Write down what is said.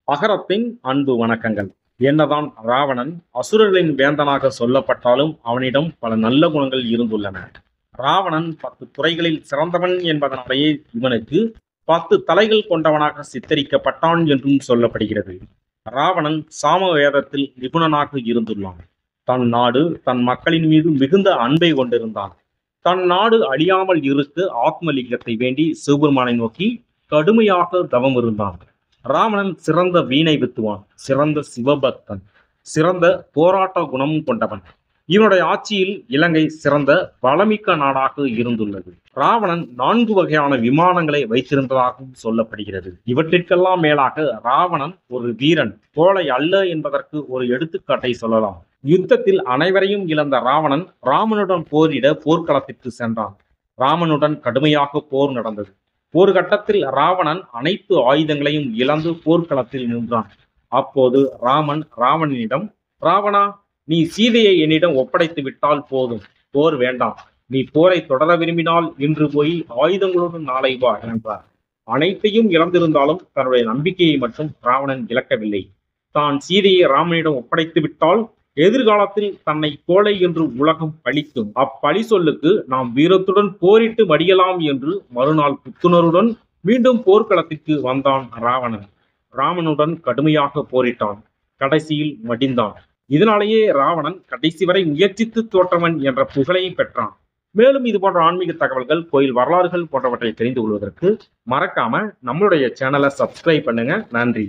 அகரத்தின் அன்பு வணக்கங்கள். என்னதான் ராவணன் அசுரர்களின் வேந்தனாக சொல்லப்பட்டாலும் அவனிடம் பல நல்ல குணங்கள் இருந்துள்ளன. ராவணன் 10 துறைகளில் சிறந்தவன் என்பதனாலேயே இவனுக்கு 10 தலைகள் கொண்டவனாக சித்தரிக்கப்பட்டான் என்றும் சொல்லப்படுகிறது. ராவணன் சாம வேதத்தில் நிபுணனாக இருந்துள்ளான். தன் நாடு தன் மக்களின் மீது மிகுந்த அன்பை கொண்டிருந்தான். தன் நாடு அழியாமல் இருக்க ஆத்மலிங்கத்தை வேண்டி சிவபெருமானை நோக்கி கடுமையாக தவம் இருந்தான். ராவணன் சிறந்த வீணை வித்துவான், சிறந்த சிவபக்தன், சிறந்த போராட்ட குணம் கொண்டவன். இவனுடைய ஆட்சியில் இலங்கை சிறந்த வளமிக்க நாடாக இருந்துள்ளது. ராவணன் 4 வகையான விமானங்களை வைத்திருந்ததாகவும் சொல்லப்படுகிறது. இவற்றிற்கெல்லாம் மேலாக ராவணன் ஒரு வீரன், கோழை அல்ல என்பதற்கு ஒரு எடுத்துக்காட்டை சொல்லலாம். யுத்தத்தில் அனைவரையும் இழந்த ராவணன் ராமனுடன் போரிட போர்க்களத்திற்கு சென்றான். ராமனுடன் கடுமையாக போர் நடந்தது. ஒரு கட்டத்தில் ராவணன் அனைத்து ஆயுதங்களையும் இழந்து போர்க்களத்தில் நின்றான். அப்போது ராவணனிடம், ராவணா, நீ சீதையை என்னிடம் ஒப்படைத்து விட்டால் போதும், போர் வேண்டாம். நீ போரை தொடர விரும்பினால் இன்று போய் ஆயுதங்களுடன் நாளை வா என்றார். அனைத்தையும் இழந்திருந்தாலும் தன்னுடைய நம்பிக்கையை மட்டும் ராவணன் இழக்கவில்லை. தான் சீதையை ராமனிடம் ஒப்படைத்து விட்டால் எதிர்காலத்தில் தன்னை கோழை என்று உலகம் பழிக்கும். அப்பழி சொல்லுக்கு நாம் வீரத்துடன் போரிட்டு மடியலாம் என்று மறுநாள் புத்துணருடன் மீண்டும் போர்க்களத்திற்கு வந்தான் ராவணன். ராமனுடன் கடுமையாக போரிட்டான். கடைசியில் மடிந்தான். இதனாலேயே ராவணன் கடைசி வரை முயற்சித்து தோற்றவன் என்ற புகழை பெற்றான். மேலும் இது போன்ற ஆன்மீக தகவல்கள், கோயில் வரலாறுகள் போன்றவற்றை தெரிந்து கொள்வதற்கு மறக்காம நம்மளுடைய சேனலை சப்ஸ்கிரைப் பண்ணுங்க. நன்றி.